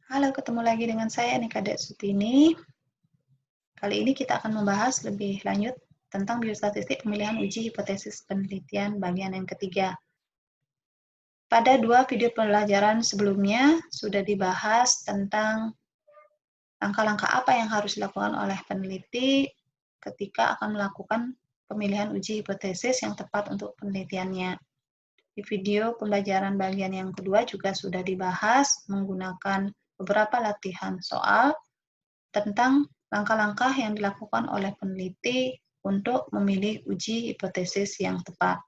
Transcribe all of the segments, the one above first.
Halo, ketemu lagi dengan saya Nika Sutini. Kali ini kita akan membahas lebih lanjut tentang biostatistik pemilihan uji hipotesis penelitian bagian yang ketiga. Pada dua video pembelajaran sebelumnya sudah dibahas tentang langkah-langkah apa yang harus dilakukan oleh peneliti ketika akan melakukan pemilihan uji hipotesis yang tepat untuk penelitiannya. Di video pembelajaran bagian yang kedua juga sudah dibahas menggunakan beberapa latihan soal tentang langkah-langkah yang dilakukan oleh peneliti untuk memilih uji hipotesis yang tepat.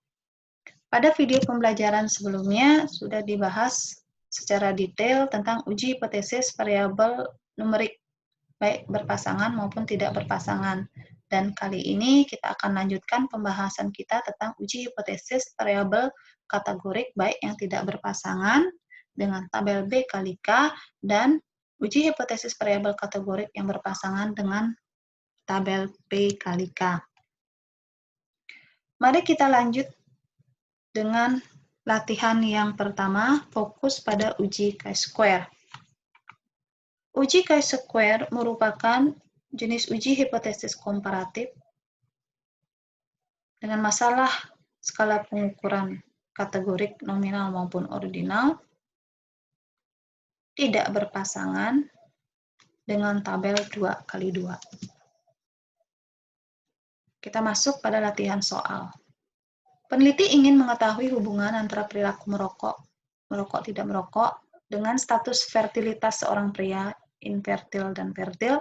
Pada video pembelajaran sebelumnya sudah dibahas secara detail tentang uji hipotesis variabel numerik, baik berpasangan maupun tidak berpasangan. Dan kali ini kita akan lanjutkan pembahasan kita tentang uji hipotesis variabel kategorik baik yang tidak berpasangan dengan tabel B kali K dan uji hipotesis variabel kategorik yang berpasangan dengan tabel P kali K. Mari kita lanjut dengan latihan yang pertama, fokus pada uji chi-square. Uji chi-square merupakan jenis uji hipotesis komparatif dengan masalah skala pengukuran kategorik nominal maupun ordinal, tidak berpasangan dengan tabel 2 kali 2. Kita masuk pada latihan soal. Peneliti ingin mengetahui hubungan antara perilaku merokok tidak merokok, dengan status fertilitas seorang pria, infertil dan fertil.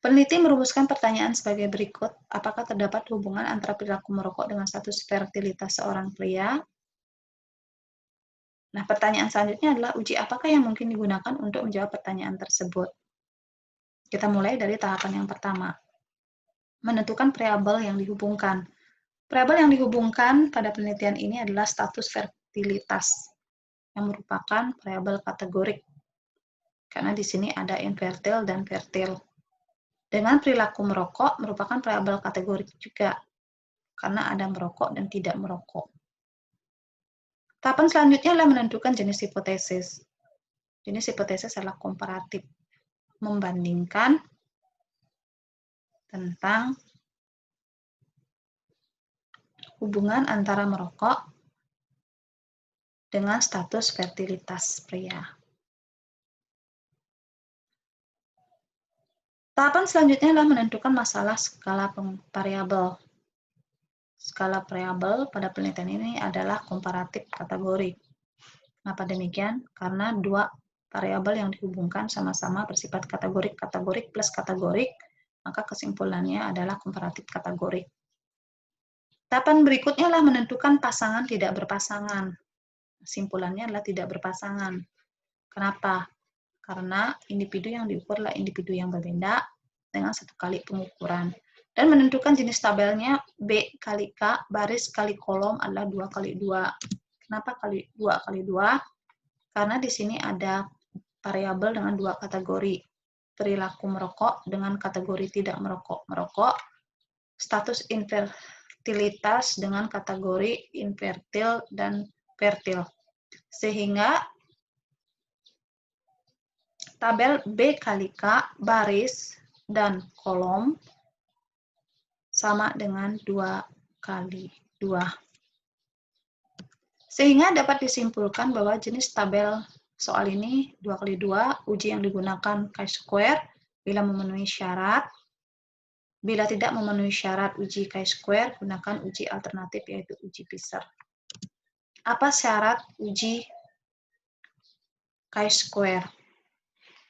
Peneliti merumuskan pertanyaan sebagai berikut, apakah terdapat hubungan antara perilaku merokok dengan status fertilitas seorang pria? Nah, pertanyaan selanjutnya adalah uji apakah yang mungkin digunakan untuk menjawab pertanyaan tersebut. Kita mulai dari tahapan yang pertama. Menentukan variabel yang dihubungkan. Variabel yang dihubungkan pada penelitian ini adalah status fertilitas, yang merupakan variabel kategorik. Karena di sini ada infertil dan fertil. Dengan perilaku merokok merupakan variabel kategorik juga, karena ada merokok dan tidak merokok. Tahapan selanjutnya adalah menentukan jenis hipotesis. Jenis hipotesis adalah komparatif, membandingkan tentang hubungan antara merokok dengan status fertilitas pria. Tahapan selanjutnya adalah menentukan masalah skala variabel. Skala variabel pada penelitian ini adalah komparatif kategorik. Kenapa demikian? Karena dua variabel yang dihubungkan sama-sama bersifat kategorik plus kategorik, maka kesimpulannya adalah komparatif kategorik. Tahapan berikutnya adalah menentukan pasangan tidak berpasangan. Kesimpulannya adalah tidak berpasangan. Kenapa? Karena individu yang diukur adalah individu yang berbeda dengan satu kali pengukuran. Dan menentukan jenis tabelnya B kali K, baris kali kolom adalah 2 kali 2. Kenapa 2 kali 2? Karena di sini ada variabel dengan dua kategori. Perilaku merokok dengan kategori tidak merokok, status infertilitas dengan kategori infertil dan fertil. Sehingga tabel B kali K, baris dan kolom sama dengan 2 kali 2. Sehingga dapat disimpulkan bahwa jenis tabel soal ini 2 kali 2, uji yang digunakan chi-square bila memenuhi syarat. Bila tidak memenuhi syarat uji chi-square, gunakan uji alternatif yaitu uji Pisser. Apa syarat uji chi-square?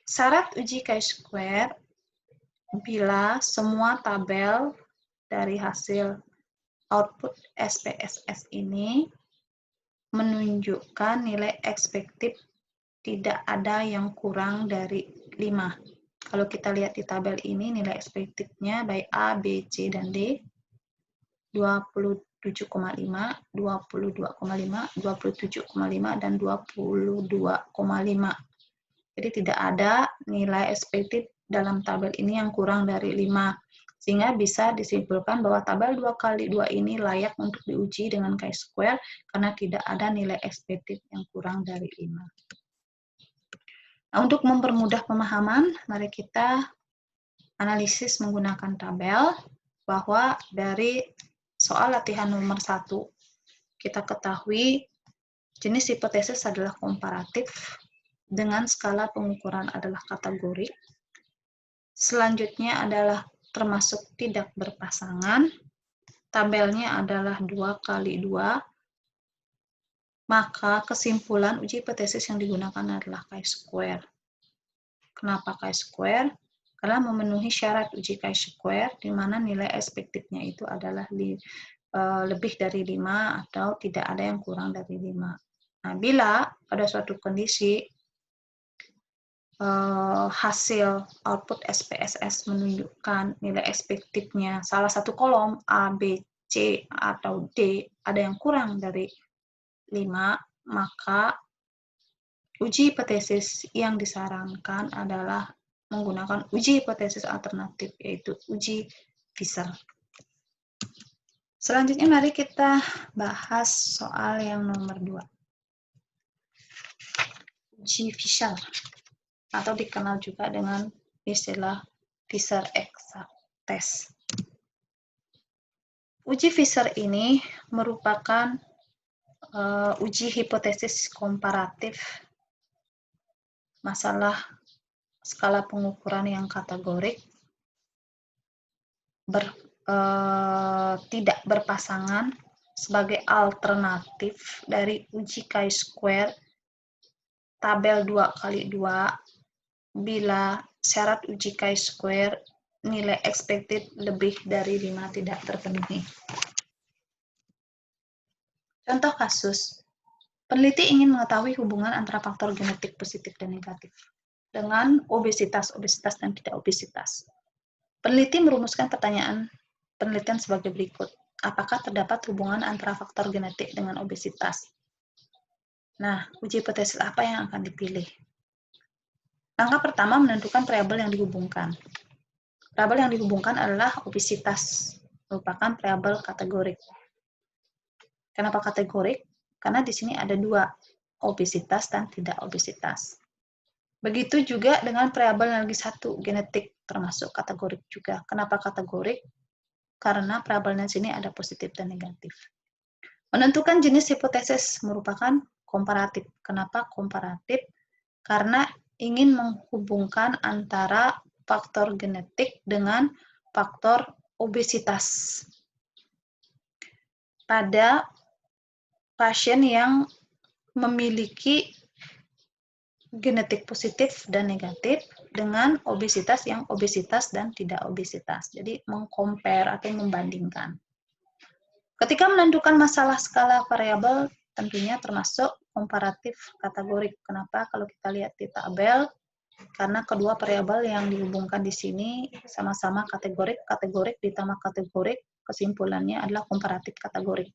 Syarat uji chi-square bila semua tabel dari hasil output SPSS ini menunjukkan nilai ekspektif tidak ada yang kurang dari 5. Kalau kita lihat di tabel ini, nilai ekspektifnya baik A, B, C, dan D, 27,5, 22,5, 27,5, dan 22,5. Jadi tidak ada nilai ekspektif dalam tabel ini yang kurang dari 5. Sehingga bisa disimpulkan bahwa tabel 2 kali 2 ini layak untuk diuji dengan chi-square karena tidak ada nilai ekspektif yang kurang dari 5. Nah, untuk mempermudah pemahaman, mari kita analisis menggunakan tabel, bahwa dari soal latihan nomor 1, kita ketahui jenis hipotesis adalah komparatif, dengan skala pengukuran adalah kategori. Selanjutnya adalah termasuk tidak berpasangan, tabelnya adalah 2x2, maka kesimpulan uji hipotesis yang digunakan adalah chi-square. Kenapa chi-square? Karena memenuhi syarat uji chi-square, di mana nilai ekspektifnya itu adalah lebih dari 5 atau tidak ada yang kurang dari 5. Nah, bila pada suatu kondisi hasil output SPSS menunjukkan nilai ekspektifnya salah satu kolom A, B, C, atau D ada yang kurang dari 5, maka uji hipotesis yang disarankan adalah menggunakan uji hipotesis alternatif, yaitu uji Fisher. Selanjutnya mari kita bahas soal yang nomor 2. Uji Fisher, atau dikenal juga dengan istilah Fisher exact test. Uji Fisher ini merupakan uji hipotesis komparatif masalah skala pengukuran yang kategorik, tidak berpasangan sebagai alternatif dari uji chi-square tabel 2x2 bila syarat uji chi-square nilai expected lebih dari 5 tidak terpenuhi. Contoh kasus, peneliti ingin mengetahui hubungan antara faktor genetik positif dan negatif dengan obesitas dan tidak obesitas. Peneliti merumuskan pertanyaan penelitian sebagai berikut. Apakah terdapat hubungan antara faktor genetik dengan obesitas? Nah, uji hipotesis apa yang akan dipilih? Langkah pertama menentukan variabel yang dihubungkan. Variabel yang dihubungkan adalah obesitas, merupakan variabel kategorik. Kenapa kategorik? Karena di sini ada 2, obesitas dan tidak obesitas. Begitu juga dengan variabel yang lagi 1, genetik, termasuk kategorik juga. Kenapa kategorik? Karena variabelnya di sini ada positif dan negatif. Menentukan jenis hipotesis merupakan komparatif. Kenapa komparatif? Karena ingin menghubungkan antara faktor genetik dengan faktor obesitas pada pasien yang memiliki genetik positif dan negatif dengan obesitas yang obesitas dan tidak obesitas. Jadi mengcompare atau membandingkan. Ketika menentukan masalah skala variabel, tentunya termasuk komparatif kategorik. Kenapa? Kalau kita lihat di tabel, karena kedua variabel yang dihubungkan di sini sama-sama kategorik ditambah kategorik, kesimpulannya adalah komparatif kategorik.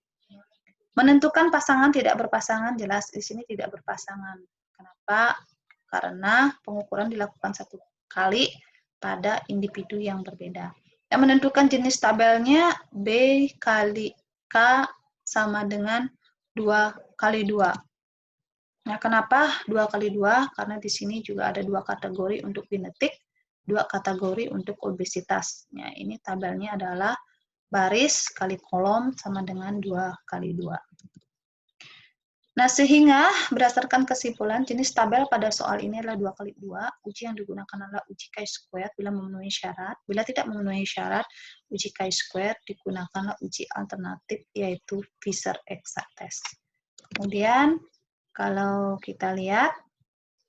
Menentukan pasangan tidak berpasangan, jelas di sini tidak berpasangan. Kenapa? Karena pengukuran dilakukan 1 kali pada individu yang berbeda. Yang menentukan jenis tabelnya B kali K sama dengan 2x2. Nah, kenapa 2x2? Karena di sini juga ada 2 kategori untuk genetik, 2 kategori untuk obesitas. Nah, ini tabelnya adalah baris kali kolom sama dengan 2x2. Nah, sehingga berdasarkan kesimpulan, jenis tabel pada soal ini adalah 2x2. Uji yang digunakan adalah uji chi-square bila memenuhi syarat. Bila tidak memenuhi syarat, uji chi-square digunakanlah uji alternatif, yaitu Fisher exact test. Kemudian, kalau kita lihat,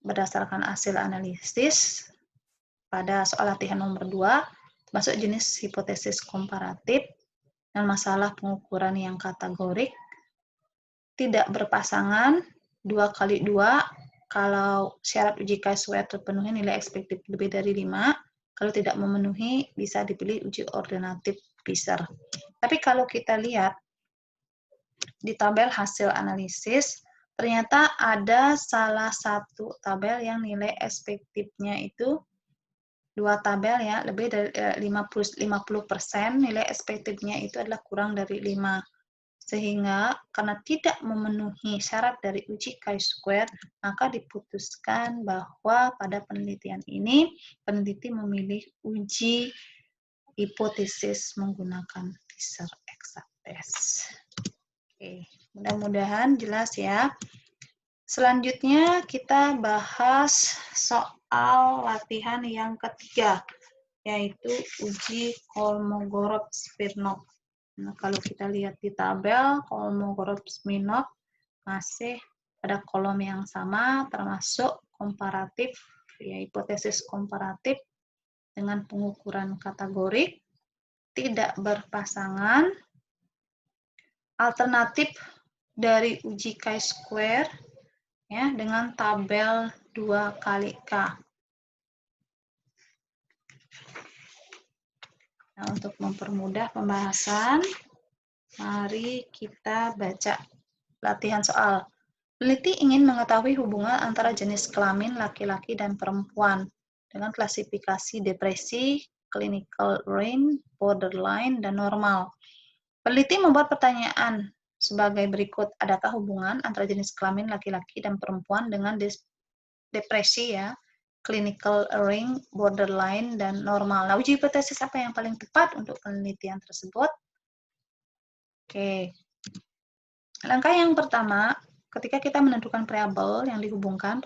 berdasarkan hasil analisis, pada soal latihan nomor 2, masuk jenis hipotesis komparatif, dan masalah pengukuran yang kategorik, tidak berpasangan, 2x2, kalau syarat uji chi-square terpenuhi nilai ekspektif lebih dari 5, kalau tidak memenuhi bisa dipilih uji alternatif Fisher. Tapi kalau kita lihat di tabel hasil analisis, ternyata ada salah satu tabel yang nilai ekspektifnya itu 2 tabel ya, lebih dari 50% nilai ekspektifnya itu adalah kurang dari 5. Sehingga karena tidak memenuhi syarat dari uji chi-square, maka diputuskan bahwa pada penelitian ini peneliti memilih uji hipotesis menggunakan Fisher exact test. Oke, mudah-mudahan jelas ya. Selanjutnya kita bahas soal latihan yang ketiga, yaitu uji Kolmogorov-Smirnov. Nah, kalau kita lihat di tabel, Kolmogorov-Smirnov masih pada kolom yang sama, termasuk komparatif, ya, hipotesis komparatif dengan pengukuran kategorik, tidak berpasangan, alternatif dari uji chi-square, ya, dengan tabel 2 kali K. Nah, untuk mempermudah pembahasan, mari kita baca latihan soal. Peneliti ingin mengetahui hubungan antara jenis kelamin laki-laki dan perempuan dengan klasifikasi depresi, clinical range, borderline, dan normal. Peneliti membuat pertanyaan sebagai berikut, adakah hubungan antara jenis kelamin laki-laki dan perempuan dengan depresi, ya, clinical range, borderline, dan normal. Nah, uji hipotesis apa yang paling tepat untuk penelitian tersebut? Oke. Langkah yang pertama, ketika kita menentukan variabel yang dihubungkan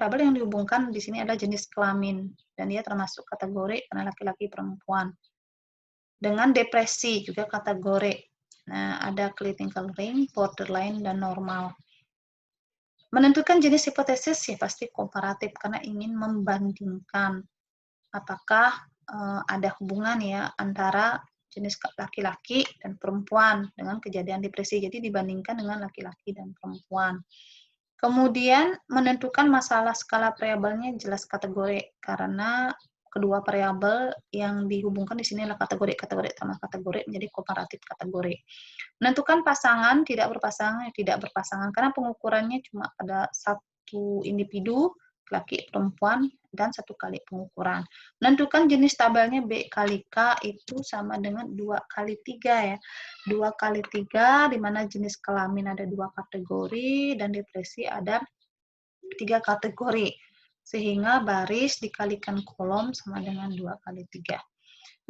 di sini adalah jenis kelamin, dan dia termasuk kategori karena laki-laki perempuan. Dengan depresi juga kategori. Nah, ada clinical range, borderline, dan normal. Menentukan jenis hipotesis ya pasti komparatif karena ingin membandingkan apakah ada hubungan ya antara jenis laki-laki dan perempuan dengan kejadian depresi. Jadi dibandingkan dengan laki-laki dan perempuan. Kemudian menentukan masalah skala variabelnya jelas kategori karena kedua variabel yang dihubungkan di sini adalah kategori tambah kategori menjadi komparatif kategori. Menentukan pasangan tidak berpasangan karena pengukurannya cuma pada satu individu, laki perempuan, dan satu kali pengukuran. Menentukan jenis tabelnya B kali K itu sama dengan 2 kali 3 ya. 2 kali 3 di mana jenis kelamin ada 2 kategori dan depresi ada 3 kategori. Sehingga baris dikalikan kolom sama dengan 2 kali 3.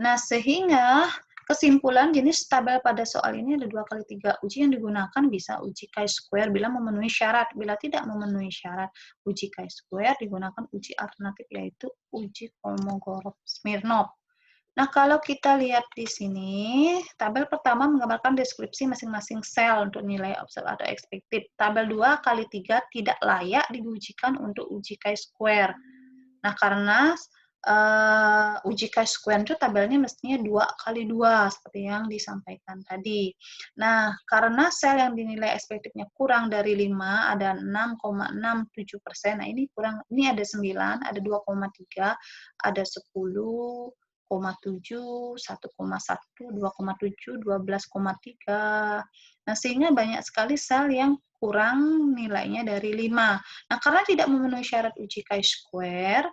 Nah, sehingga kesimpulan jenis tabel pada soal ini ada 2 kali 3. Uji yang digunakan bisa uji chi-square bila memenuhi syarat. Bila tidak memenuhi syarat uji chi-square, digunakan uji alternatif yaitu uji Kolmogorov-Smirnov. Nah, kalau kita lihat di sini, tabel pertama menggambarkan deskripsi masing-masing sel untuk nilai observed atau expected. Tabel 2 kali 3 tidak layak diujikan untuk uji chi-square. Nah, karena uji chi-square itu tabelnya mestinya 2 kali 2, seperti yang disampaikan tadi. Nah, karena sel yang dinilai expected-nya kurang dari 5, ada 6,67%. Nah, ini ada 9, ada 2,3, ada 10, 1,7, 1,1, 2,7, 12,3. Nah, sehingga banyak sekali sel yang kurang nilainya dari 5. Nah, karena tidak memenuhi syarat uji chi-square,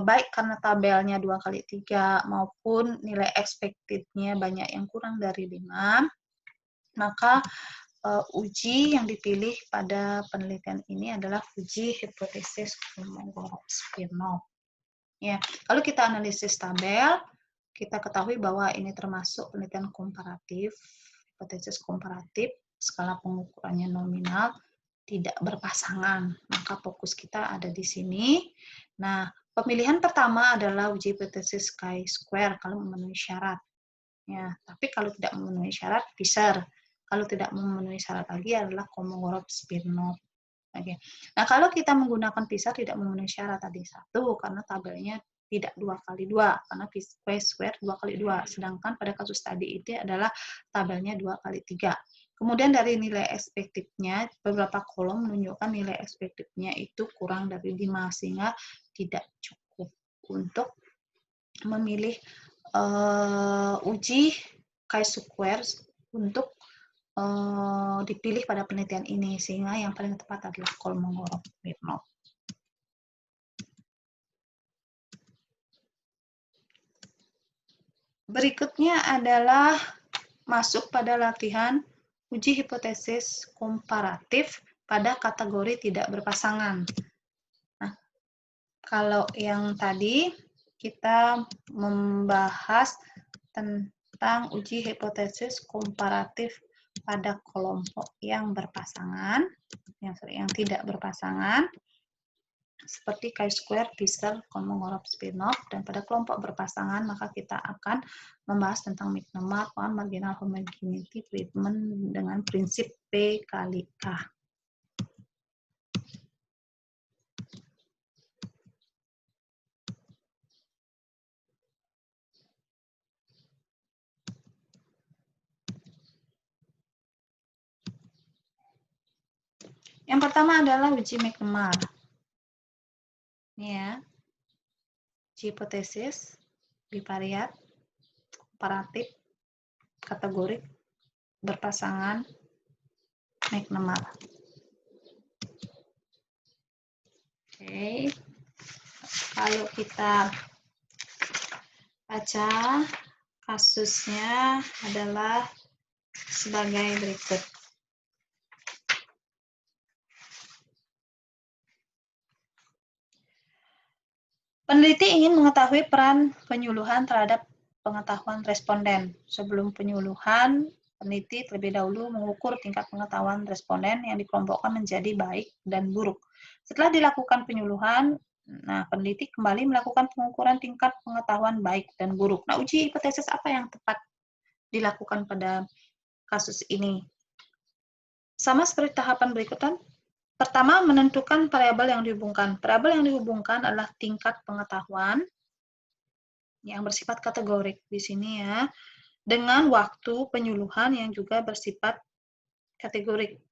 baik karena tabelnya 2 kali 3 maupun nilai expected-nya banyak yang kurang dari 5, maka uji yang dipilih pada penelitian ini adalah uji hipotesis Kolmogorov-Smirnov. Ya, kalau kita analisis tabel, kita ketahui bahwa ini termasuk penelitian komparatif, hipotesis komparatif, skala pengukurannya nominal, tidak berpasangan. Maka fokus kita ada di sini. Nah, pemilihan pertama adalah uji hipotesis chi-square kalau memenuhi syarat. Ya, tapi kalau tidak memenuhi syarat, Fisher. Kalau tidak memenuhi syarat lagi adalah Kolmogorov-Smirnov. Oke. Nah, kalau kita menggunakan Fisher tidak memenuhi syarat tadi satu karena tabelnya tidak 2 kali 2 karena chi-square 2 kali 2. Sedangkan pada kasus tadi itu adalah tabelnya 2 kali 3. Kemudian dari nilai expected-nya beberapa kolom menunjukkan nilai expected-nya itu kurang dari 5 sehingga tidak cukup untuk memilih uji chi-square untuk dipilih pada penelitian ini, sehingga yang paling tepat adalah Kolmogorov-Smirnov. Berikutnya adalah masuk pada latihan uji hipotesis komparatif pada kategori tidak berpasangan. Nah, kalau yang tadi kita membahas tentang uji hipotesis komparatif pada kelompok yang berpasangan, yang tidak berpasangan, seperti chi-square, Diesel, Kolmogorov, Smirnov, dan pada kelompok berpasangan maka kita akan membahas tentang McNemar, marginal homogeneity treatment dengan prinsip P kali K. Yang pertama adalah uji McNemar. Ini ya, uji hipotesis, bivariat, komparatif, kategorik, berpasangan, McNemar. Oke, kalau kita baca kasusnya adalah sebagai berikut. Peneliti ingin mengetahui peran penyuluhan terhadap pengetahuan responden. Sebelum penyuluhan, peneliti terlebih dahulu mengukur tingkat pengetahuan responden yang dikelompokkan menjadi baik dan buruk. Setelah dilakukan penyuluhan, peneliti kembali melakukan pengukuran tingkat pengetahuan baik dan buruk. Nah, uji hipotesis apa yang tepat dilakukan pada kasus ini? Sama seperti tahapan berikutnya. Pertama, menentukan variabel yang dihubungkan. Variabel yang dihubungkan adalah tingkat pengetahuan yang bersifat kategorik di sini ya, dengan waktu penyuluhan yang juga bersifat kategorik.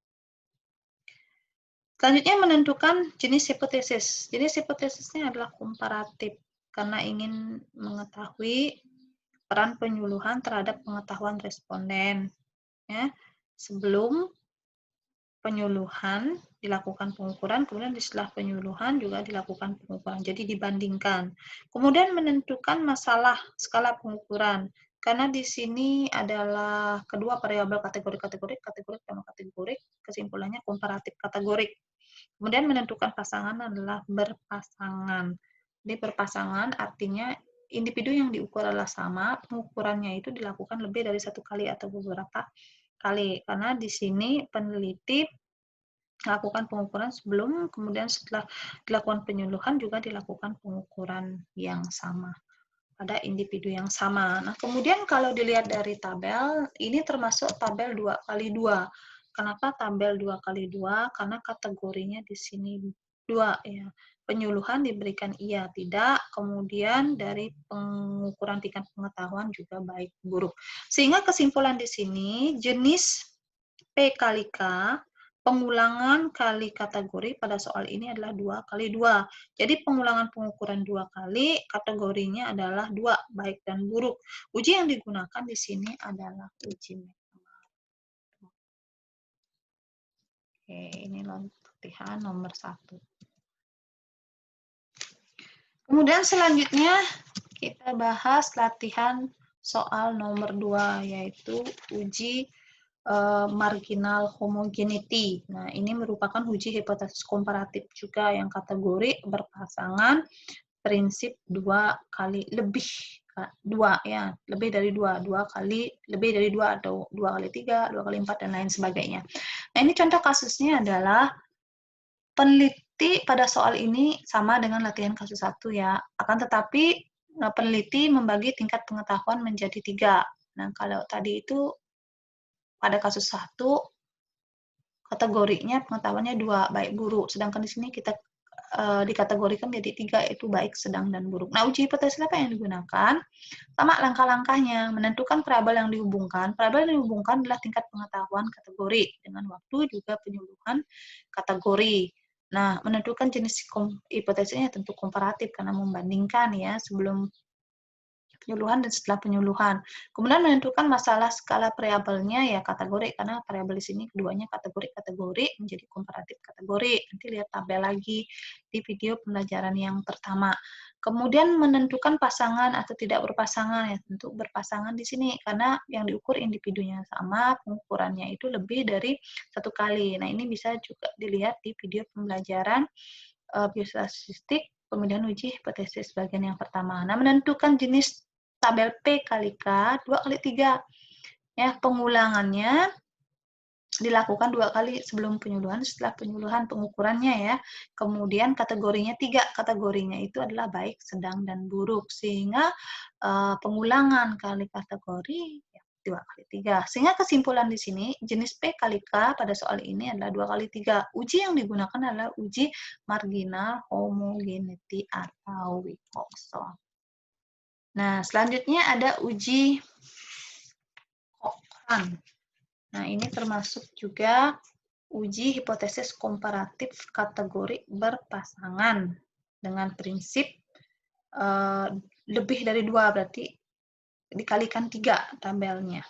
Selanjutnya menentukan jenis hipotesis. Jenis hipotesisnya adalah komparatif karena ingin mengetahui peran penyuluhan terhadap pengetahuan responden. Ya, sebelum penyuluhan dilakukan pengukuran, kemudian setelah penyuluhan juga dilakukan pengukuran. Jadi dibandingkan. Kemudian menentukan masalah skala pengukuran. Karena di sini adalah kedua variabel kategorik sama kategorik, kesimpulannya komparatif kategorik. Kemudian menentukan pasangan adalah berpasangan. Jadi berpasangan artinya individu yang diukur adalah sama, pengukurannya itu dilakukan lebih dari satu kali atau beberapa kali. Karena di sini peneliti melakukan pengukuran sebelum, kemudian setelah dilakukan penyuluhan juga dilakukan pengukuran yang sama pada individu yang sama. Nah, kemudian kalau dilihat dari tabel, ini termasuk tabel 2x2. Kenapa tabel 2x2? Karena kategorinya di sini 2 ya. Penyuluhan diberikan iya tidak, kemudian dari pengukuran tingkat pengetahuan juga baik buruk. Sehingga kesimpulan di sini jenis P kali K, pengulangan kali kategori pada soal ini adalah 2x2. Jadi pengulangan pengukuran 2 kali, kategorinya adalah 2, baik dan buruk. Uji yang digunakan di sini adalah uji McNemar. Oke, ini latihan nomor 1. Kemudian selanjutnya kita bahas latihan soal nomor 2, yaitu uji marginal homogeneity. Nah, ini merupakan uji hipotesis komparatif juga yang kategori berpasangan, prinsip 2 kali lebih 2 ya, lebih dari 2 kali, lebih dari 2 atau 2 kali 3, 2 kali 4 dan lain sebagainya. Nah, ini contoh kasusnya adalah peneliti pada soal ini sama dengan latihan kasus 1 ya. Akan tetapi peneliti membagi tingkat pengetahuan menjadi 3. Nah, kalau tadi itu pada kasus 1 kategorinya pengetahuannya 2, baik buruk. Sedangkan di sini kita dikategorikan menjadi 3, yaitu baik, sedang, dan buruk. Nah, uji hipotesis apa yang digunakan? Sama langkah-langkahnya, menentukan variabel yang dihubungkan. Variabel yang dihubungkan adalah tingkat pengetahuan kategori, dengan waktu juga penyuluhan kategori. Nah, menentukan jenis hipotesisnya tentu komparatif, karena membandingkan ya, sebelum penyuluhan dan setelah penyuluhan. Kemudian menentukan masalah skala variabelnya ya kategori, karena variabel di sini keduanya kategori menjadi komparatif kategori. Nanti lihat tabel lagi di video pembelajaran yang pertama. Kemudian menentukan pasangan atau tidak berpasangan, ya tentu berpasangan di sini karena yang diukur individunya sama, pengukurannya itu lebih dari 1 kali. Nah, ini bisa juga dilihat di video pembelajaran biostatistik pemilihan uji hipotesis bagian yang pertama. Nah, menentukan jenis tabel P kali K 2 kali 3. Ya, pengulangannya dilakukan 2 kali sebelum penyuluhan, setelah penyuluhan pengukurannya ya. Kemudian kategorinya 3, kategorinya itu adalah baik, sedang, dan buruk. Sehingga pengulangan kali kategori ya 2 kali 3. Sehingga kesimpulan di sini jenis P kali K pada soal ini adalah 2 kali 3. Uji yang digunakan adalah uji marginal homogeneity atau Wilcoxon. Nah, selanjutnya ada uji Cochrane. Nah, ini termasuk juga uji hipotesis komparatif kategori berpasangan dengan prinsip lebih dari 2, berarti dikalikan 3 tabelnya.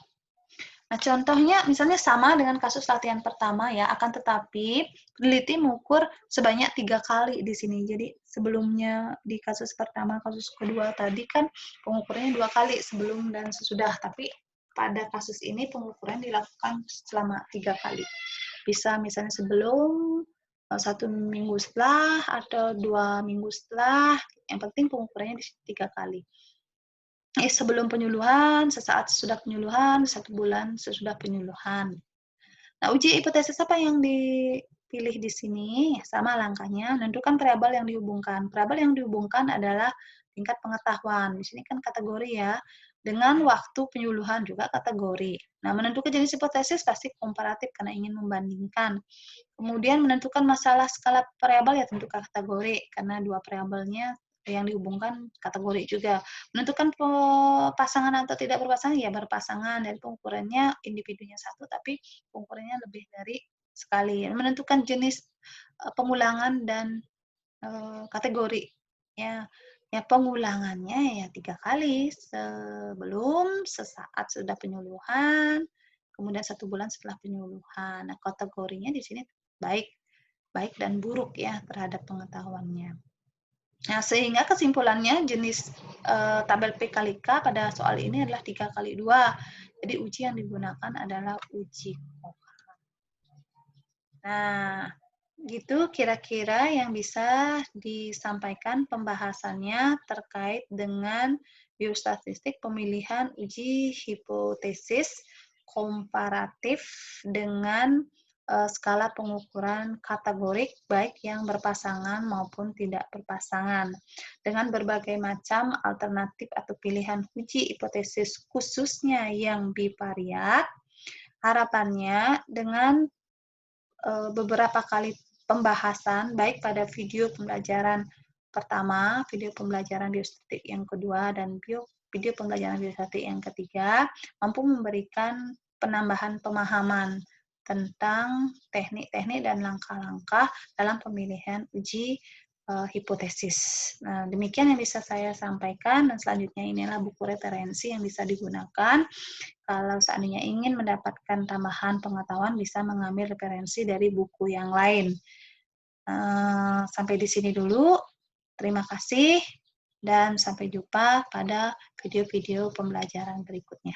Nah, contohnya misalnya sama dengan kasus latihan pertama ya, akan tetapi peneliti mengukur sebanyak 3 kali di sini. Jadi sebelumnya di kasus pertama, kasus kedua tadi kan pengukurannya 2 kali sebelum dan sesudah, tapi pada kasus ini pengukuran dilakukan selama 3 kali. Bisa misalnya sebelum, 1 minggu setelah, atau 2 minggu setelah, yang penting pengukurannya di 3 kali. Sebelum penyuluhan, sesaat sesudah penyuluhan, 1 bulan sesudah penyuluhan. Nah, uji hipotesis apa yang dipilih di sini? Sama langkahnya, menentukan variabel yang dihubungkan. Variabel yang dihubungkan adalah tingkat pengetahuan. Di sini kan kategori ya. Dengan waktu penyuluhan juga kategori. Nah, menentukan jenis hipotesis pasti komparatif karena ingin membandingkan. Kemudian menentukan masalah skala variabel ya tentu kategori karena 2 variabelnya yang dihubungkan kategori juga. Menentukan pasangan atau tidak berpasangan ya berpasangan, dan pengukurannya individunya 1 tapi pengukurannya lebih dari sekali. Menentukan jenis pengulangan dan kategori ya. Ya pengulangannya ya 3 kali sebelum, sesaat sudah penyuluhan, kemudian 1 bulan setelah penyuluhan. Nah, kategorinya di sini baik, baik dan buruk ya terhadap pengetahuannya. Nah, sehingga kesimpulannya jenis tabel P kali K pada soal ini adalah 3 kali 2. Jadi uji yang digunakan adalah uji Cochrane. Nah, gitu kira-kira yang bisa disampaikan pembahasannya terkait dengan biostatistik pemilihan uji hipotesis komparatif dengan skala pengukuran kategorik baik yang berpasangan maupun tidak berpasangan dengan berbagai macam alternatif atau pilihan uji hipotesis khususnya yang bivariat. Harapannya dengan beberapa kali pembahasan baik pada video pembelajaran pertama, video pembelajaran biostatistik yang kedua, dan video pembelajaran biostatistik yang ketiga mampu memberikan penambahan pemahaman tentang teknik-teknik dan langkah-langkah dalam pemilihan uji hipotesis. Nah, demikian yang bisa saya sampaikan, dan selanjutnya inilah buku referensi yang bisa digunakan. Kalau seandainya ingin mendapatkan tambahan pengetahuan, bisa mengambil referensi dari buku yang lain. Sampai di sini dulu. Terima kasih, dan sampai jumpa pada video-video pembelajaran berikutnya.